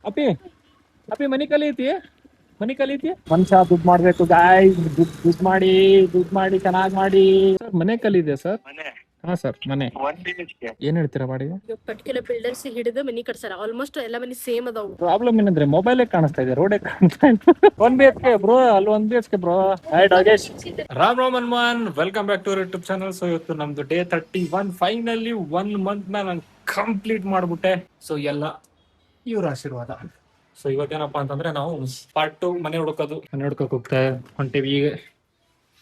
ಅಪಿ ಅಪಿ ಮನಿ ಕಲಿತಿ ಮನುಷ್ಯ ದುಡ್ಡು ಮಾಡ್ಬೇಕು ಗಾಯ್ ದುಡ್ಡು ಮಾಡಿ ಚೆನ್ನಾಗಿ ಮಾಡಿ ಸರ್ ಮನೆ ಕಲಿದೆ ಸರ್. ಹಾ ಸರ್ ಮನೆ ಏನ್ ಹೇಳ್ತೀರಾ ಬಾಡಿಗೆ? ಪರ್ಟಿಕ್ಯುಲರ್ ಬಿಲ್ಡರ್ಸ್ ಹಿಡಿದು ಮನಿ ಕಟ್ಸಾರ. ಆಲ್ಮೋಸ್ಟ್ ಎಲ್ಲ ಮನಿ ಸೇಮ್ ಅದಾವು. ಪ್ರಾಬ್ಲಮ್ ಏನಂದ್ರೆ ಮೊಬೈಲೇ ಕಾಣಿಸ್ತಾ ಇದೆ, ರೋಡೇ ಕಾಣಿಸ್ತಾ ಇಲ್ಲ. 1 BHK ಬ್ರೋ, ಅಲ್ಲಿ 1 BHK bro. Hi Dagesh. Ram Hanuman, welcome back to YouTube channel. So ಇವತ್ತು ನಮ್ದು ಡೇ 31. ಫೈನಲಿ 1 ಮಂತ್ ನಾನು ಕಂಪ್ಲೀಟ್ ಮಾಡ್ಬಿಟ್ಟೆ. ಸೊ ಎಲ್ಲ ಇವ್ರ ಆಶೀರ್ವಾದ. ಸೊ ಇವತ್ತೇನಪ್ಪಾ ಅಂತಂದ್ರೆ ನಾವು ಪಾರ್ಟ್ 2 ಮನೆ ಹುಡ್ಕೋಕ್ ಹೋಗ್ತಾ ಹೊಂಟೇವಿ ಈಗ.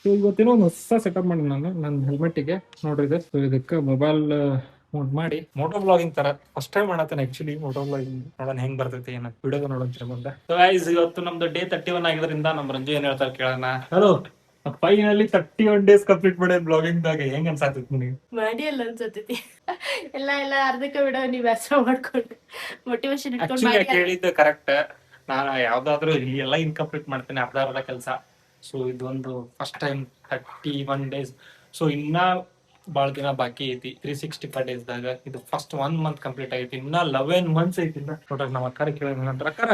ಸೊ ಇವತ್ತೇನೋ ಒಂದು ಹೊಸ ಸೆಟಪ್ ಮಾಡಿ ನನ್ನ ಹೆಲ್ಮೆಟ್ಟಿಗೆ ನೋಡ್ರಿ. ಸೊ ಇದಕ್ಕೆ ಮೊಬೈಲ್ ಮೌಂಟ್ ಮಾಡಿ ಮೋಟೋ ಬ್ಲಾಗಿಂಗ್ ತರ ಫಸ್ಟ್ ಟೈಮ್ ಮಾಡತ್ತೇನೆ. ಆಕ್ಚುಲಿ ಮೋಟೋ ಬ್ಲಾಗಿಂಗ್ ನೋಡೋಣ ಹೆಂಗ್ ಬರ್ತೈತಿ ಏನ ವಿಡಿಯೋ ನೋಡೋಣ ಬಂದೆ. ಸೊ ಗೈಸ್ ಇವತ್ತು ನಮ್ದು ಡೇ 31 ಆಗಿದ್ರಿಂದ ನಮ್ ರಂಜು ಏನ್ ಹೇಳ್ತಾರೆ ಕೇಳೋಣ. ಹಲೋ, ಫೈನಲಿ 31 ಡೇಸ್ ಕಂಪ್ಲೀಟ್ ಮಾಡಿ ಬ್ಲಾಗಿಂಗ್ ದಾಗ ಹೆಂಗ್ ಅನ್ಸಾತೈತಿ ನಿಮಗೆ? ಮಾಡಿ ಅಲ್ಲ ಅನ್ಸತೈತಿ. ಎಲ್ಲ ಅರ್ಧಕ್ಕೆ ವಿಡಿಯೋ ನೀವು ವ್ಯಾಸ ಮಾಡ್ಕೊಂಡು ಮೋಟಿವೇಶನ್ ಇಟ್ಕೊಂಡು ಕೇಳಿದ್ದು ಕರೆಕ್ಟ್. ನಾನು ಯಾವ್ದಾದ್ರು ಎಲ್ಲ ಇನ್ಕಂಪ್ಲೀಟ್ ಮಾಡ್ತೇನೆ ಅರ್ಧ ಕೆಲಸ. ಸೊ ಇದೊಂದು ಫಸ್ಟ್ ಟೈಮ್ 31 ಡೇಸ್. ಸೊ ಇನ್ನ ಬಾಳ ದಿನ ಬಾಕಿ ಐತಿ 365 ಡೇಸ್ ದಾಗ. ಇದು ಫಸ್ಟ್ 1 ಮಂತ್ ಕಂಪ್ಲೀಟ್ ಆಗೈತಿ. ಇನ್ನ 11 ಮಂತ್ಸ್ ಐತಿ. ನೋಡ್ರಿ ನಾವ್ ಅಕ್ಕಾರ ಕೇಳಿದ್ರ ಅಕ್ಕಾರ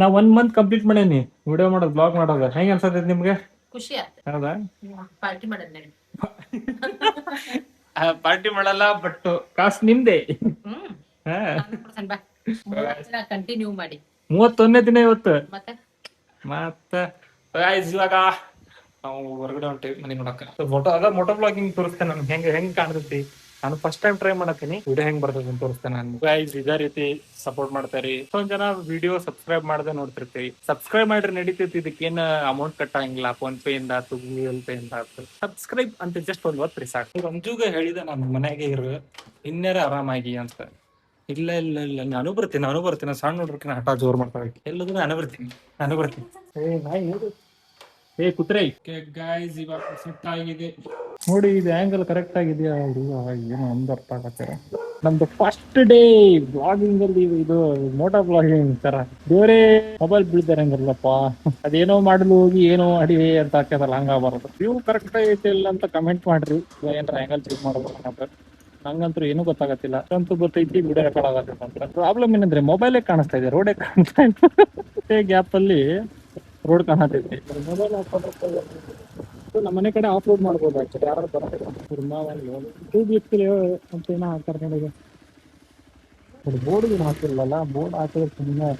ನಾ 1 ಮಂತ್ ಕಂಪ್ಲೀಟ್ ಮಾಡೇನಿ ವಿಡಿಯೋ ಮಾಡೋದು, ಬ್ಲಾಗ್ ಮಾಡೋದು. ಹೆಂಗ್ ಅನ್ಸತೈತಿ ನಿಮ್ಗೆ? ಖುಷಿ ಆಯ್ತು. ಹೌದಾ? ಪಾರ್ಟಿ ಮಾಡೋದ್ ಪಾರ್ಟಿ ಮಾಡಲ್ಲ, ಬಟ್ ಕಾಸ್ಟ್ ನಿಮ್ದೇ. ಕಂಟಿನ್ಯೂ ಮಾಡಿ 31ನೇ ದಿನ ಇವತ್ತು. ಮತ್ತೆ ಇವಾಗ ನಾವು ಹೊರಗಡೆ ಹೊಂಟೇವಿ ಮನೆ ನೋಡಕ. ಮೋಟೋ ಬ್ಲಾಗಿಂಗ್ ತೋರಿಸ್ತೇನೆ ನಾನು ಹೆಂಗ್ ಕಾಣ್ತೈತಿ. ನಾನು ಫಸ್ಟ್ ಟೈಮ್ ಟ್ರೈ ಮಾಡತ್ತೀನಿ, ವಿಡಿಯೋ ಹೆಂಗ್ ಬರ್ತೈತಿ ಅಂತ ತೋರಿಸ್ತೇನೆ ನಾನು. ಗೈಸ್ ಇದೇ ರೀತಿ ಸಪೋರ್ಟ್ ಮಾಡ್ತಾರಿ. ಎಷ್ಟೊಂದ್ ಜನ ವಿಡಿಯೋ ಸಬ್ಸ್ಕ್ರೈಬ್ ಮಾಡದೆ ನೋಡ್ತಿರ್ತೀವಿ. ಸಬ್ಸ್ಕ್ರೈಬ್ ಮಾಡ್ರಿ ನಡೀತೈತಿ, ಇದಕ್ಕೇನ್ ಅಮೌಂಟ್ ಕಟ್ಟಂಗಿಲ್ಲ. ಫೋನ್ ಪೇ ಇಂದ ಆತು, ಗೂಗಲ್ ಪೇ ಇಂದ ಆತು. ಸಬ್ಸ್ಕ್ರೈಬ್ ಅಂತ ಜಸ್ಟ್ ಒಂದ್ ಒತ್ತ್ರಿ ಸಾಕು. ರಂಜುಗ ಹೇಳಿದೆ ನಾನು ಮನೆಗೆ ಇರು, ಇನ್ನೇರ ಆರಾಮಾಗಿ ಅಂತ. ಇಲ್ಲ ನಾನು ಬರ್ತೀನಿ ಸಣ್ಣ ನೋಡ್ರಿ ಹಠ ಜೋರ್ ಮಾಡ್ತಾರೆ. ಎಲ್ಲದೂ ನಾನು ಬರ್ತೀನಿ. ಕುತ್ರೆ ಗೈಸ್ ಇವಾಗ ಸೆಟ್ ಆಗಿದೆ ನೋಡಿ. ಇದು ಆಂಗಲ್ ಕರೆಕ್ಟ್ ಆಗಿದೆಯಾ? ಏನೋ ಒಂದು ಅರ್ಥ ಆಗತ್ತೆ. ನಮ್ದು ಫಸ್ಟ್ ಡೇ ಬ್ಲಾಗಿಂಗ್ ಅಲ್ಲಿ ಇದು ಮೋಟೋ ಬ್ಲಾಗಿಂಗ್ ತರ ಬೇರೆ ಮೊಬೈಲ್ ಬೀಳ್ದಾರಂಗಲ್ಲಪ್ಪ. ಅದೇನೋ ಮಾಡಲು ಹೋಗಿ ಏನೋ ಅಡಿವೆ ಅಂತ ಹಾಕ್ಯದಲ್ಲ, ಹಂಗಾಗಬಾರದು. ವ್ಯೂ ಕರೆಕ್ಟ್ ಐತೆ ಇಲ್ಲ ಅಂತ ಕಮೆಂಟ್ ಮಾಡ್ರಿ. ಏನ್ರ ಆಂಗಲ್ ಚೇಂಜ್ ಮಾಡ್ಬೇಕು. ನಂಗಂತೂ ಏನೂ ಗೊತ್ತಾಗತ್ತಿಲ್ಲ. ಅಂತೂ ಗೊತ್ತೈತಿ ವಿಡಿಯೋ ರೆಕಾರ್ಡ್ ಆಗತ್ತೆ ಅಂತ. ಪ್ರಾಬ್ಲಮ್ ಏನಂದ್ರೆ ಮೊಬೈಲೇ ಕಾಣಿಸ್ತಾ ಇದೆ, ರೋಡೇ ಕಾಣಿಸ್ತಾ ಇಲ್ಲ. ಗ್ಯಾಪ್ ಅಲ್ಲಿ ರೋಡ್ ಕಾಣತೈತಿ. ಮೊಬೈಲ್ ನಮ್ಮ ಮನೆ ಕಡೆ ಅಪ್ಲೋಡ್ ಮಾಡ್ಬೋದು. ಆಕ್ಚುಲಿ ಯಾರು ಬರಬೇಕು 2 BHK ಅಂತ ಏನೋ ಹಾಕ್ತಾರೆ ನೋಡಿ. ಬೋರ್ಡ್ ಏನು ಹಾಕಿರಲ್ಲ. ಬೋರ್ಡ್ ಹಾಕಿದ್ರೆ ಸುಮ್ಮನೆ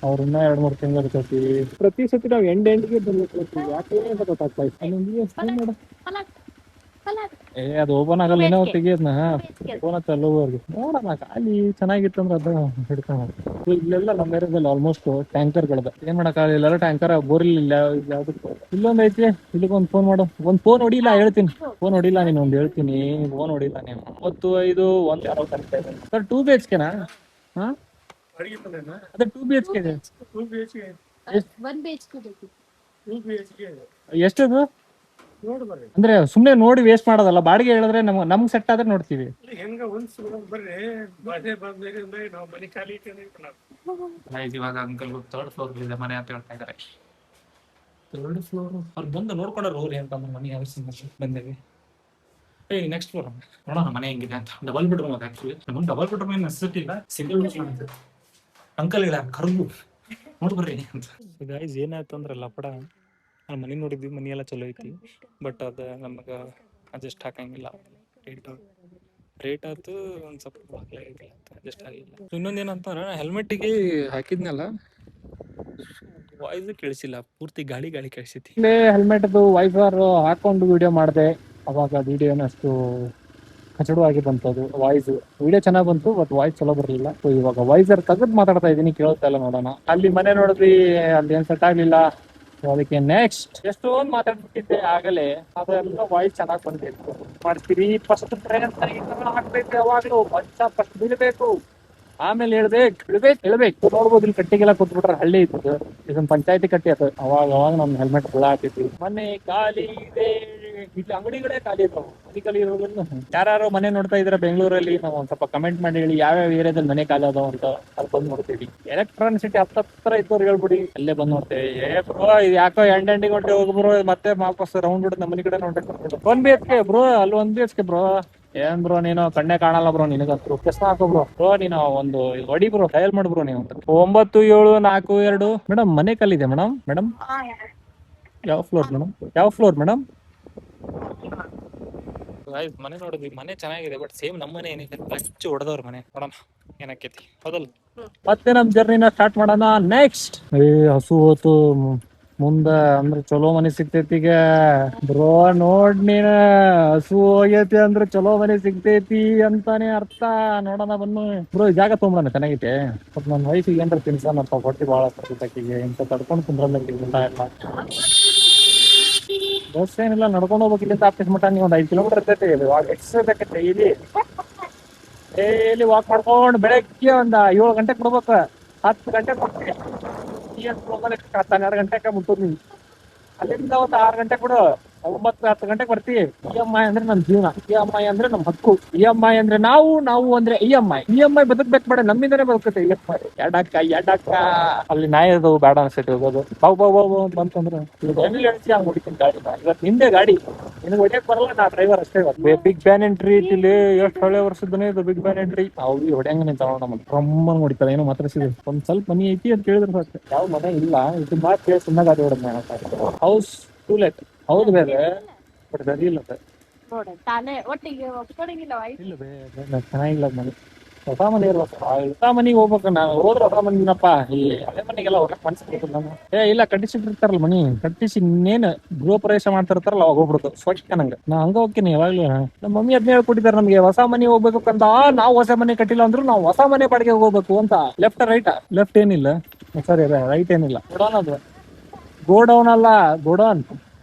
ಅವ್ರ ಇನ್ನ 2-3 ತಿಂಗಳು ಇರ್ತೈತಿ. ಪ್ರತಿ ಸತಿ ನಾವು ಎಂಡ್ಗೆ ಬಂದಿರ್ತೀವಿ. ಯಾಕೆ ಅಂತ ಗೊತ್ತಾಗ್ತಾ ಇತ್ತು. ಅದು ಓಪನ್ ಆಗಲ್ಲ ಏನೋ ತೆಗಿಯೋದ್ನ ಫೋನ್ ಚಲೋವರ್ಗು ನೋಡೋಣ. ಖಾಲಿ ಚೆನ್ನಾಗಿತ್ತು ಅಂದ್ರೆ ಅದು ಹಿಡ್ಕೊಂಡು. ಇಲ್ಲೆಲ್ಲ ನಮ್ಮ ಏರಿಯಾದಲ್ಲಿ ಆಲ್ಮೋಸ್ಟ್ ಟ್ಯಾಂಕರ್ಗಳದ. ಏನ್ ಮಾಡಕ್ಕಾಗಲ್ಲ, ಇಲ್ಲೆಲ್ಲ ಟ್ಯಾಂಕರ್ ಬೋರ್ಲಿಲ್ಲ. ಯಾವ್ದಕ್ಕೆ ಇಲ್ಲೊಂದ್ ಐತಿ, ಇಲ್ಲಿಗೊಂದು ಫೋನ್ ಮಾಡು. ಒಂದ್ ಫೋನ್ ಹೊಡಿಲ್ಲ ಹೇಳ್ತೀನಿ. ಫೋನ್ ಹೊಡಿಲ್ಲ ನೀನು ಒಂದ್ ಹೇಳ್ತೀನಿ. ಫೋನ್ ಹೊಡಿಲ್ಲ ನೀನು. 35 1 ಯಾರೋ ಕರಿತಾ ಇದ್ದಾನೆ ಸರ್. 2 BHK ಹಾ ಅದೇ 2 BHK ಇದೆ. 2 BHK 1 BHK ಬೇಕು. 2 BHK ಎಷ್ಟದು ಅಂದ್ರೆ ಸುಮ್ನೆ ನೋಡಿ ವೇಸ್ಟ್ ಮಾಡೋದಲ್ಲ. ಬಾಡಿಗೆ ಹೇಳಿದ್ರೆ ನಮ್ಗೆ ಸೆಟ್ ಆದ್ರೆ ನೋಡ್ತೀವಿ. ಇವಾಗ ಅಂಕಲ್ 3rd ಫ್ಲೋರ್ ಇದೆ ಮನೆ ಅಂತ ಹೇಳ್ತಾ ಇದಾರೆ. 3rd ಫ್ಲೋರ್ ಅವ್ರು ಬಂದು ನೋಡ್ಕೊಂಡ್ರೆ ಹೋಗ್ರಿ ಅಂತ ಮನೆ ಯಾವ ಬಂದೇವಿ. ನೆಕ್ಸ್ಟ್ ಫ್ಲೋರ್ ನೋಡೋಣ ಮನೆ ಹೆಂಗಿದೆ ಅಂತ. ಡಬಲ್ ಬೆಡ್ರೂಮ್ ಅದು. ಆಕ್ಚುಲಿ ನಮ್ಗೆ ಡಬಲ್ ಬೆಡ್ರೂಮ್ ಏನು ನೆಸೆಸಿಟಿ ಇಲ್ಲ, ಸಿಂಗಲ್ ಬೆಡ್ರೂಮ್. ಅಂಕಲ್ ಇಲ್ಲ ಕರ್ದು ನೋಡ್ ಬರ್ರಿ ಅಂತ. ಗೈಸ್ ಏನಾಯ್ತು ಅಂದ್ರೆ ಲಪಡ. ನಾವು ಮನೆ ನೋಡಿದ್ವಿ, ಮನಿ ಎಲ್ಲ ಚಲೋ ಐತಿ. ಬಟ್ ಅದು ನಮಗೆ ಅಡ್ಜಸ್ಟ್ ಹಾಕಂಗಿಲ್ಲ. ರೇಟ್ ಆಯ್ತು ಒಂದು ಸ್ವಲ್ಪ ಅಡ್ಜಸ್ಟ್ ಆಗಿಲ್ಲ. ಇನ್ನೊಂದೇನಂತಂದ್ರೆ ಹೆಲ್ಮೆಟ್ಟಿಗೆ ಹಾಕಿದ್ನಲ್ಲ, ವಾಯ್ಸ್ ಕೇಳಿಸಿಲ್ಲ. ಪೂರ್ತಿ ಗಾಳಿ ಕೇಳಿಸೈತಿ. ಹೆಲ್ಮೆಟ್ ವೈಫರ್ ಹಾಕೊಂಡು ವಿಡಿಯೋ ಮಾಡಿದೆ. ಅವಾಗ ವಿಡಿಯೋನ ಅಷ್ಟು ಕಚಡವಾಗಿ ಬಂತು. ಅದು ವಾಯ್ಸ್ ವಿಡಿಯೋ ಚೆನ್ನಾಗಿ ಬಂತು, ಬಟ್ ವಾಯ್ಸ್ ಚಲೋ ಬರಲಿಲ್ಲ. ಸೊ ಇವಾಗ ವಾಯ್ಸರ್ ತೆಗೆದು ಮಾತಾಡ್ತಾ ಇದ್ದೀನಿ, ಕೇಳ್ತಾ ಇಲ್ಲ. ನೋಡೋಣ. ಅಲ್ಲಿ ಮನೆ ನೋಡಿದ್ವಿ, ಅಲ್ಲಿ ಏನ್ ಸೆಟ್ ಆಗ್ಲಿಲ್ಲ. ಅದಕ್ಕೆ ನೆಕ್ಸ್ಟ್ ಎಷ್ಟೊಂದು ಮಾತಾಡ್ಬಿಟ್ಟಿದ್ದೆ ಆಗಲೇ. ಅದೆಲ್ಲ ವಾಯ್ಸ್ ಚೆನ್ನಾಗಿ ಬಂದಿತ್ತು. ಮಾಡ್ತೀವಿ ಫಸ್ಟ್ ಪ್ರಯತ್ನ ಹಾಕ್ಬೇಕು. ಯಾವಾಗಲೂ ಫಸ್ಟ್ ಬೀಳ್ಬೇಕು, ಆಮೇಲೆ ಹೇಳ್ಬೇಕು. ನೋಡ್ಬೋದು ಇಲ್ಲಿ ಕಟ್ಟಿಗೆಲ್ಲ ಕೂತ್ಬಿಟ್ರೆ ಹಳ್ಳಿ ಇತ್ತು. ಇದೊಂದು ಪಂಚಾಯತಿ ಕಟ್ಟಿ ಅದು. ಅವಾಗ ನಮ್ ಹೆಲ್ಮೆಟ್ ಹುಳ ಹಾಕಿದ್ವಿ. ಮನೆ ಖಾಲಿ ಇದೆ, ಇಲ್ಲಿ ಅಂಗಡಿಗಳೇ ಖಾಲಿ ಇದಾವೆ. ಖಾಲಿ ಇರೋದ್ರಿಂದ ಯಾರು ಮನೆ ನೋಡ್ತಾ ಇದ್ರೆ ಬೆಂಗಳೂರಲ್ಲಿ ನಾವು ಒಂದ್ ಸ್ವಲ್ಪ ಕಮೆಂಟ್ ಮಾಡಿ ಹೇಳಿ ಯಾವ್ಯಾವ ಏರಿಯಾದಲ್ಲಿ ಮನೆ ಖಾಲಿ ಅದಾವ ಅಂತ. ಅಲ್ಲಿ ಬಂದ್ ನೋಡ್ತೀವಿ. ಎಲೆಕ್ಟ್ರಾನಿಸಿಟಿ ಹತ್ರ ಇದ್ದವ್ರು ಹೇಳ್ಬಿಡಿ, ಅಲ್ಲೇ ಬಂದ್ ನೋಡ್ತೇವೆ. ಇದು ಯಾಕೋ ಎಂಡಿಂಗ್ ಹೊಂಟೆ ಹೋಗ್ಬ್ರೋ, ಮತ್ತೆ ವಾಪಸ್ ರೌಂಡ್ ಬಿಟ್ಟು ನಮ್ಮ ಮನೆ ಕಡೆ ನೋಡ್ಬೇಕು. 1 BHK ಬ್ರೋ, ಅಲ್ಲಿ 1 BHK ಬ್ರೋ. ಏನ್ ಬ್ರೋ ನೀನು ಕಣ್ಣೆ ಕಾಣಲ್ಲ ಬ್ರೋ ನಿನಗಂತೂ ಚಸ್ಮಾ ಹಾಕೋ ಬ್ರೋ ನೀನು ಒಂದು ಹೊಡಿ ಬ್ರೋ ಟ್ರಯಲ್ ಮಾಡು ಬ್ರೋ ನೀವು 9, 7, 4, 2 ಮೇಡಮ್ ಮನೆ ಕಲ್ಲಿದೆ ಮೇಡಮ್ ಯಾವ ಫ್ಲೋರ್ ಮೇಡಮ್ ಮನೆ ನೋಡಿದ್ವಿ ಮನೆ ಚೆನ್ನಾಗಿದೆ ಬಟ್ ಸೇಮ್ ನಮ್ಮ ಮನೆ ಏನಿದೆ ಹಚ್ಚು ಹೊಡೆದವ್ರ ಮನೆ ನೋಡೋಣ ಏನಕ್ಕೈತಿ ಹೌದಲ್ಲ ಮತ್ತೆ ನಮ್ ಜರ್ನಿನ ಸ್ಟಾರ್ಟ್ ಮಾಡೋಣ ನೆಕ್ಸ್ಟ್ ಹಸು ಹೋತು ಮುಂದ ಅಂದ್ರೆ ಚಲೋ ಮನೆ ಸಿಗ್ತೈತಿ ಈಗ ಬ್ರೋ ನೋಡ್ ನೀನ ಹಸು ಹೋಗೈತಿ ಅಂದ್ರೆ ಚಲೋ ಮನೆ ಸಿಗ್ತೈತಿ ಅಂತಾನೆ ಅರ್ಥ ನೋಡೋಣ ಬನ್ನು ಬ್ರೋ ಈ ಜಾಗ ತೊಗೊಂಬರೋಣ ಚೆನ್ನಾಗೈತೆ ಬಟ್ ನನ್ನ ವಯಸ್ಸಿಗೆ ಏನ್ರ ತಿನ್ಸನಪ್ಪ ಹೊಟ್ಟಿ ಭಾಳ ತರ್ತಿದ್ದಕ್ಕಿಗೆ ಇಂಥ ತಡ್ಕೊಂಡು ಕುಂದ್ರಲ್ಲ ಊಟ ಎಲ್ಲ ಬಸ್ ಏನಿಲ್ಲ ನಡ್ಕೊಂಡು ಹೋಗ್ಬೇಕು ಇಲ್ಲಿಂದ ಆಫೀಸ್ ಮಟ್ಟ ನೀವು ಒಂದು 5 ಕಿಲೋಮೀಟರ್ ಇರ್ತೈತಿ ಎಕ್ಸರ್ಸೈಸ್ ಆಕೈತೆ ಡೈಲಿ ವಾಕ್ ಮಾಡ್ಕೊಂಡು ಬೆಳಗ್ಗೆ ಒಂದು 7 ಗಂಟೆಗೆ ಬಿಡ್ಬೇಕು 10 ಗಂಟೆಗೆ ಕೊಡ್ತೀವಿ 12 ಗಂಟೆಗೆ ಮುಟ್ಟೋದು ನೀವು ಅಲ್ಲಿಂದ ಒಂದು 6 ಗಂಟೆಗೆ ಬಿಡು 9-10 ಗಂಟೆಗೆ ಬರ್ತೀವಿ EMI ಅಂದ್ರೆ ನಮ್ ಜೀವನ EMI ಅಂದ್ರೆ ನಮ್ ಹಕ್ಕು EMI ಅಂದ್ರೆ ನಾವು ಅಂದ್ರೆ EMI ಬದುಕ್ಬೇಕು ಬೇಡ ನಮ್ಮಿಂದನೇ ಬದುಕುತ್ತೆ EMI ಎಡಕ್ಕ ಅಲ್ಲಿ ನಾಯಿ ಅದು ಬೇಡ ಅನ್ಸೈತಿ ಹೋಗೋದು ಬಾವು ಅಂತ ಬಂತಂದ್ರೆ ಹೆಂಗ್ ಹೇಳ್ತೀಯ ಹಂಗ್ ಹೊಡಿತೀನಿ ಗಾಡಿ ಇವತ್ತು ನಿಂದೆ ಗಾಡಿ ನಿನಗೆ ಹೊಡಿಯಕ್ ಬರಲ್ಲ ನಾ ಡ್ರೈವರ್ ಅಷ್ಟೇ ಬಿಗ್ ಬ್ಯಾನ್ ಎಂಟ್ರಿ ಇಲ್ಲಿ ಎಷ್ಟು ಹಳೆ ವರ್ಷದನೇ ಇದು ಬಿಗ್ ಬ್ಯಾನ್ ಎಂಟ್ರಿ ಅವು ಹೊಡ್ಯಂಗ ನಿಂತ ನಮ್ಮ ರಮ್ಮನ್ ಹೊಡಿತಾರೆ ಏನೋ ಮಾತಾಡ್ಸಿದ್ರು ಒಂದ್ ಸ್ವಲ್ಪ ಮನಿ ಐತಿ ಅಂತ ಹೇಳಿದ್ರು ಸಾಕು ಯಾವ ಮನೆ ಇಲ್ಲ ಇದು ಮಾತು ಕೇಳಿ ಸುಮ್ಮನೆ ಗಾಡಿ ಹೊಡೆದ್ ಹೌಸ್ ಟೂ ಲೆಟ್ ಹೌದು ಬೇರೆ ಬಟ್ ಸರಿ ಇಲ್ಲ ಸರ್ ನೋಡ ತಾನೇ ಒಟ್ಟಿಗೆ ಒಪ್ಕೊಳಂಗಿಲ್ಲ ಇಲ್ಲ ಬೇ ಚೆನ್ನಾಗಿಲ್ಲ ಮನೆ ಹೊಸ ಮನೆ ಇರ್ಬೇಕು ಹೊಸ ಮನೆಗೆ ಹೋಗ್ಬೇಕು ನಾನು ಹೋದ್ರೆ ಹೊಸ ಮನಿನಪ್ಪ ಈ ಹಳೆ ಮನೆಗೆಲ್ಲ ಹೋಗಕ್ ಮನ್ಸಿಗೆ ನಾನು ಇಲ್ಲ ಕಟ್ಟಿಸಿಟ್ಟಿರ್ತಾರಲ್ಲ ಮನಿ ಕಟ್ಟಿಸಿ ಇನ್ನೇನು ಗೃಹ ಪ್ರವೇಶ ಮಾಡ್ತಿರ್ತಾರಲ್ಲ ಅವಾಗ ಹೋಗ್ಬಿಡುದು ಸ್ವಚ್ಛ ನಂಗೆ ನಾ ಹಂಗ ಹೋಗ್ತೀನಿ ಯಾವಾಗ್ಲೂ ನಮ್ಮ ಮಮ್ಮಿ ಅದನ್ನ ಹೇಳ್ಕೊಟ್ಟಿದ್ದಾರೆ ನಮ್ಗೆ ಹೊಸ ಮನೆ ಹೋಗ್ಬೇಕು ಅಂತ ನಾವು ಹೊಸ ಮನೆ ಕಟ್ಟಿಲ್ಲ ಅಂದ್ರು ನಾವು ಹೊಸ ಮನೆ ಬಾಡಿಗೆ ಹೋಗ್ಬೇಕು ಅಂತ ಲೆಫ್ಟ್ ಏನಿಲ್ಲ ಸರಿ ರೈಟ್ ಏನಿಲ್ಲ ಗೋಡೌನ್ ಅಲ್ಲ ಗೋಡೌನ್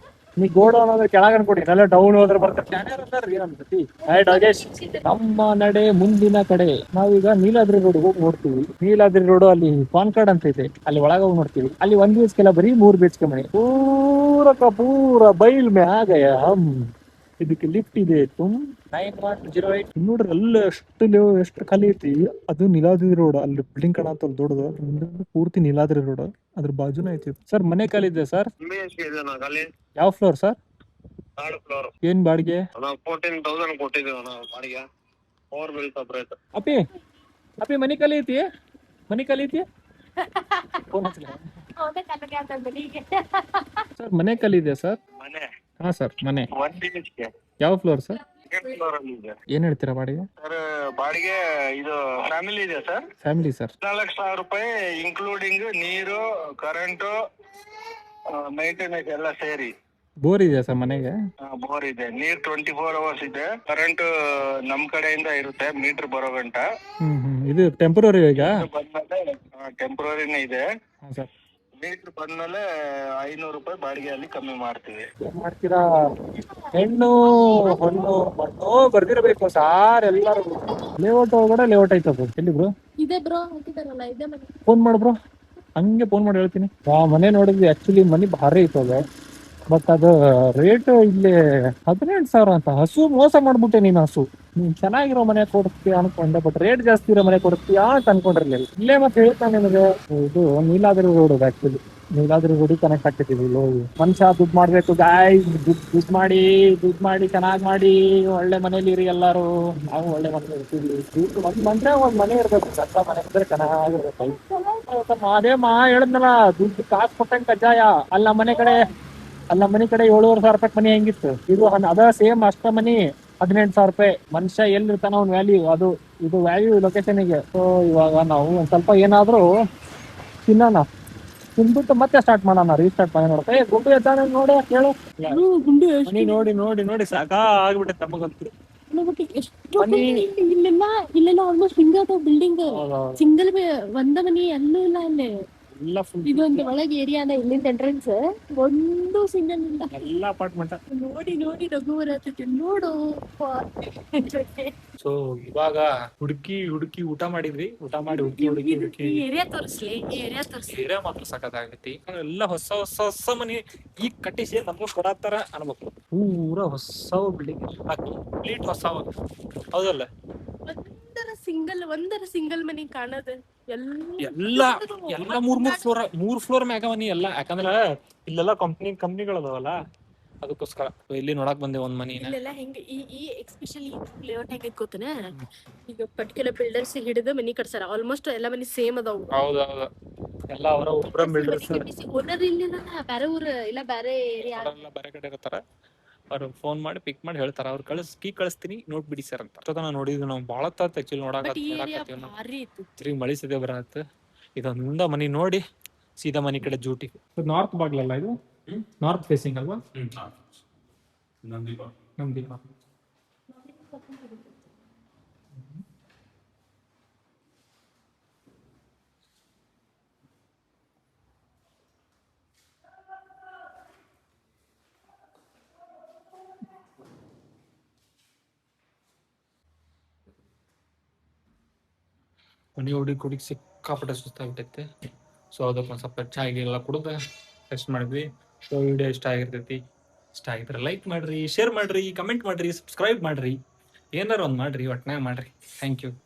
ನೀ ಗೋಡೌನ್ ಅಂದ್ರೆ ಕೆಳಗ ಅನ್ಕೊಡಿ ಎಲ್ಲ ಡೌನ್ ಹೋದ್ರೆ ಬರ್ತಾರೆ ನಮ್ಮ ನಡೆ ಮುಂದಿನ ಕಡೆ ನಾವೀಗ ನೀಲಾದ್ರಿ ರೋಡ್ ಹೋಗಿ ನೋಡ್ತೀವಿ ನೀಲಾದ್ರಿ ರೋಡ್ ಅಲ್ಲಿ ಪಾನ್ ಕಾರ್ಡ್ ಅಂತ ಇದೆ ಅಲ್ಲಿ ಒಳಗ ಹೋಗಿ ನೋಡ್ತೀವಿ ಅಲ್ಲಿ 1 BHK ಬರೀ 3 BHK ಮನೆ ಪೂರ ಬೈಲ್ ಮೇ ಆಗಯ ಇದಕ್ಕೆ ಲಿಫ್ಟ್ ಇದೆ 9108 ನೋಡ್ರಿ ಅಲ್ಲ ಎಷ್ಟು ಖಾಲಿ ಐತಿ ಅದು ನೀಲಾದ್ರಿ ರೋಡ್ ಅಲ್ಲಿ ಬಿಲ್ಡಿಂಗ್ ಕಾಣತ್ತ ದೊಡ್ಡದು ಪೂರ್ತಿ ನೀಲಾದ್ರಿ ರೋಡ್ ಅದ್ರ ಬಾಜುನ ಐತಿ ಸರ್ ಮನೆ ಖಾಲಿ ಇದೆ ಸರ್ ಯಾವ ಫ್ಲೋರ್ ಸರ್ ಏನ್ ಬಾಡಿಗೆ 14,000 ಕೊಟ್ಟಿದ್ದೀವಿ ಬಾಡಿಗೆ ಪವರ್ ಬಿಲ್ ಸಪ್ರೇಟ್ ಅಪ್ಪಿ ಮನೆ ಖಾಲಿ ಐತಿ ಸರ್ ಮನೆ ಖಾಲಿ ಇದೆ ಸರ್ ಮನೆ ಹಾ ಸರ್ ಮನೆ 1 BHK ಯಾವ ಫ್ಲೋರ್ ಸರ್ ಫ್ಲೋರ್ ಅಲ್ಲಿ ಇದೆ ಏನ್ ಹೇಳ್ತೀರಾ ಬಾಡಿಗೆ ಸರ್ ಬಾಡಿಗೆ ಇದು ಫ್ಯಾಮಿಲಿ ಇದೆ ಸರ್ ಫ್ಯಾಮಿಲಿ ಸರ್ 4,00,000 ರೂಪಾಯಿ ಇನ್ಕ್ಲೂಡಿಂಗ್ ನೀರು ಕರೆಂಟು ಮೇಂಟೆನೆನ್ಸ್ ಎಲ್ಲ ಸೇರಿ ಬೋರ್ ಇದೆಯಾ ಸರ್ ಮನೆಗೆ ಬೋರ್ ಇದೆ ನೀರ್ 24 ಅವರ್ಸ್ ಇದೆ ಕರೆಂಟ್ ನಮ್ ಕಡೆಯಿಂದ ಇರುತ್ತೆ ಮೀಟರ್ ಬರೋ ಗಂಟ ಇದು ಟೆಂಪರರಿ ಈಗ ಬಂದ್ಮೇಲೆ ಟೆಂಪರರಿನೇ ಇದೆ ಸರ್ ಮೀಟರ್ ಬಂದ್ಮೇಲೆ 500 ರೂಪಾಯಿ ಬಾಡಿಗೆ ಅಲ್ಲಿ ಕಮ್ಮಿ ಮಾಡ್ತೀವಿ ಏನ್ ಮಾಡ್ತೀರಾ ಹೆಣ್ಣು ಹೊಣ್ಣು ಮಣ್ಣು ಬರ್ದಿರಬೇಕು ಸಾರ್ ಎಲ್ಲಾರು ಲೇಔಟ್ ಒಳಗಡೆ ಲೇಔಟ್ ಐತಪ್ಪ ಎಲ್ಲಿ ಬ್ರೋ ಇದೆ ಬ್ರೋ ಹಾಕಿದಾರಲ್ಲ ಇದೆ ಮನೆ ಫೋನ್ ಮಾಡು ಬ್ರೋ ಹಂಗೆ ಫೋನ್ ಮಾಡಿ ಹೇಳ್ತೀನಿ ಮನೆ ನೋಡಿದ್ವಿ ಆಕ್ಚುಲಿ ಮನಿ ಭಾರಿ ಐತವೆ ಬಟ್ ಅದು ರೇಟ್ ಇಲ್ಲಿ 18,000 ಅಂತ ಹಸು ಮೋಸ ಮಾಡ್ಬಿಟ್ಟೆ ನೀನು ಹಸು ನೀನ್ ಚೆನ್ನಾಗಿರೋ ಮನೆ ಕೊಡ್ತೀಯ ಅನ್ಕೊಂಡೆ ಬಟ್ ರೇಟ್ ಜಾಸ್ತಿ ಇರೋ ಮನೆ ಕೊಡ್ತೀಯಾ ಅಂತ ಅನ್ಕೊಂಡಿರ್ಲಿಲ್ಲ ಇಲ್ಲೇ ಮತ್ತೆ ಹೇಳ್ತಾನೆ ನಿಮಗೆ ಇದು Neeladri road actually Neeladri road connect ಆಗ್ತಿದೀವಿ ಮನುಷ್ಯ ದುಡ್ಡು ಮಾಡ್ಬೇಕು ಗಾಯ್ಸ್ ದುಡ್ಡು ಮಾಡಿ ಚೆನ್ನಾಗ್ ಮಾಡಿ ಒಳ್ಳೆ ಮನೇಲಿ ಇರಿ ಎಲ್ಲಾರು ನಾವು ಒಳ್ಳೆ ಮನೆ ಇರ್ತೀವಿ ಒಂದ್ ಬಂದ್ರೆ ಒಂದ್ ಮನೆ ಇರ್ಬೇಕು ಸತ್ತ ಮನೆ ಇದ್ರೆ ಚೆನ್ನಾಗಿರ್ಬೇಕು ಅದೇ ಹೇಳಿದ್ನಲ್ಲ ದುಡ್ಡು ಕಾಸು ಕೊಟ್ಟಂಗೆ ಕಜ್ಜಾಯ ಅಲ್ಲ ಮನೆ ಕಡೆ 7,500 ರೂಪಾಯಿ ಮನಿ ಹೆಂಗಿತ್ತು ಇದು ಅದ ಸೇಮ್ ಅಷ್ಟ ಮನಿ 18,000 ರೂಪಾಯಿ ಮನುಷ್ಯ ಎಲ್ಲಿರ್ತಾನ ಅವ್ನ ವ್ಯಾಲ್ಯೂ ಅದು ಇದು ವ್ಯಾಲ್ಯೂ ಲೊಕೇಶನ್ಗೆ ಸೊ ಇವಾಗ ನಾವು ಒಂದ್ ಸ್ವಲ್ಪ ಏನಾದ್ರು ತಿನ್ಬಿಟ್ಟು ಮತ್ತೆ ಸ್ಟಾರ್ಟ್ ಮಾಡೋಣ ರೀಸ್ಟಾರ್ಟ್ ಮಾಡಿ ನೋಡ್ತಾ ಗುಂಡು ಎತ್ತಾನ ನೋಡಿ ಕೇಳು ನೋಡಿ ಸಾಕಾ ಆಗ್ಬಿಟ್ಟೆ ತಮಗಂತೂ ಇಲ್ಲೆಲ್ಲ ಆಲ್ಮೋಸ್ಟ್ ಹಿಂಗ ಬಿಲ್ಡಿಂಗ್ ಸಿಂಗಲ್ ಒಂದ ಮನಿ ಎಲ್ಲೂ ಇಲ್ಲ ಅಲ್ಲಿ ಇದೊಂದು ಒಳಗೆ ಏರಿಯಾನ ಇಲ್ಲಿಂದ ಎಂಟ್ರೆನ್ಸ್ ಒಂದು ಸಿಂಗಲ್ ಇಲ್ಲ ಎಲ್ಲ ಅಪಾರ್ಟ್ಮೆಂಟ್ ನೋಡಿ ನಗು ಬರತೈತಿ ನೋಡು ಸೊ ಇವಾಗ ಹುಡುಕಿ ಊಟ ಮಾಡಿದ್ವಿ ಊಟ ಮಾಡಿ ಹುಡುಕಿ ಏರಿಯಾ ತೋರಿಸ್ಲಿ ಏರಿಯಾ ಮಾತ್ರ ಸಖತ್ತಾಗೈತಿ ಎಲ್ಲ ಹೊಸ ಮನಿ ಈಗ ಕಟ್ಟಿಸಿ ನಮ್ಗೆ ಕೊಡತ್ತಾರ ಅನ್ಬೇಕು ಪೂರಾ ಹೊಸ ಬಿಲ್ಡಿಂಗ್ ಕಂಪ್ಲೀಟ್ ಹೊಸ ಹೌದಲ್ಲ ಒಂದರ ಸಿಂಗಲ್ ಮನಿ ಕಾಣದ ಎಲ್ಲ 3 ಫ್ಲೋರ್ ಮ್ಯಾಗ ಮನಿ ಎಲ್ಲ ಯಾಕಂದ್ರ ಇಲ್ಲೆಲ್ಲ ಕಂಪ್ನಿಗಳದಾವಲ್ಲ ಅದಕ್ಕೋಸ್ಕರ ಇಲ್ಲಿ ನೋಡಕ್ ಬಂದೆ ಒಂದ್ ಮನಿನ. ಇಲ್ಲೆಲ್ಲ ಹೆಂಗೆ ಈ ಎಕ್ಸ್ಪೆಷಲಿ ಲೇಔಟ್ ಹೆಂಗೆ ಗೊತ್ತನ, ಈಗ ಪರ್ಟಿಕ್ಯುಲರ್ ಬಿಲ್ಡರ್ಸ್ ಹಿಡಿದು ಮನಿ ಕಟ್ಸಾರ. ಆಲ್ಮೋಸ್ಟ್ ಎಲ್ಲ ಮನಿ ಸೇಮ್ ಅದಾವು. ಹೌದೌದು, ಎಲ್ಲ ಅವರ ಒಬ್ಬರ ಬಿಲ್ಡರ್ಸ್ ಓನರ್ ಇಲ್ಲಿಲ್ಲ, ಬೇರೆ ಊರು ಇಲ್ಲ, ಬೇರೆ ಏರಿಯಾ, ಬೇರೆ ಕಡೆ ಇರ್ತಾರ. ಅವ್ರು ಫೋನ್ ಮಾಡಿ ಪಿಕ್ ಮಾಡಿ ಹೇಳ್ತಾರ, ಅವ್ರು ಕಳಿಸ್ತೀನಿ ನೋಟ್ ಬಿಡಿ ಸರ್ ಅಂತ. ನಾನು ನೋಡಿದ್ವಿ, ನಾವು ಭಾಳ ತಾತ್ ಆಕ್ಚುಲಿ ತಿರುಗಿ ಮಳಿ ಸದ್ಯ ಬರತ್ತ. ಇದೊಂದ ಮನಿ ನೋಡಿ ಸೀದಾ ಮನಿ ಕಡೆ ಜೂಟಿ. ನಾರ್ತ್ ಬಾಗ್ಲಲ್ಲ ಇದು, ನಾರ್ತ್ ಫೇಸಿಂಗ್ ಅಲ್ವಾ? ನಂದೀಪ ಮನಿ ಹುಡುಗಿ ಸಿಕ್ಕಾಪಟ್ಟೆ ಸುಸ್ತಾಗ್ಬಿಟ್ಟೈತೆ. ಸೊ ಅದಕ್ಕೊಂದು ಸ್ವಲ್ಪ ಚಾ ಎಲ್ಲ ಕುಡ್ದು ರೆಸ್ಟ್ ಮಾಡಿದ್ವಿ. ಸೊ ವಿಡಿಯೋ ಇಷ್ಟ ಆಗಿರ್ತೈತಿ. ಇಷ್ಟ ಆಗಿದ್ರೆ ಲೈಕ್ ಮಾಡ್ರಿ, ಶೇರ್ ಮಾಡ್ರಿ, ಕಮೆಂಟ್ ಮಾಡ್ರಿ, ಸಬ್ಸ್ಕ್ರೈಬ್ ಮಾಡ್ರಿ, ಏನಾರು ಒಂದು ಮಾಡ್ರಿ, ಒಟ್ನಾಗ ಮಾಡ್ರಿ. Thank you.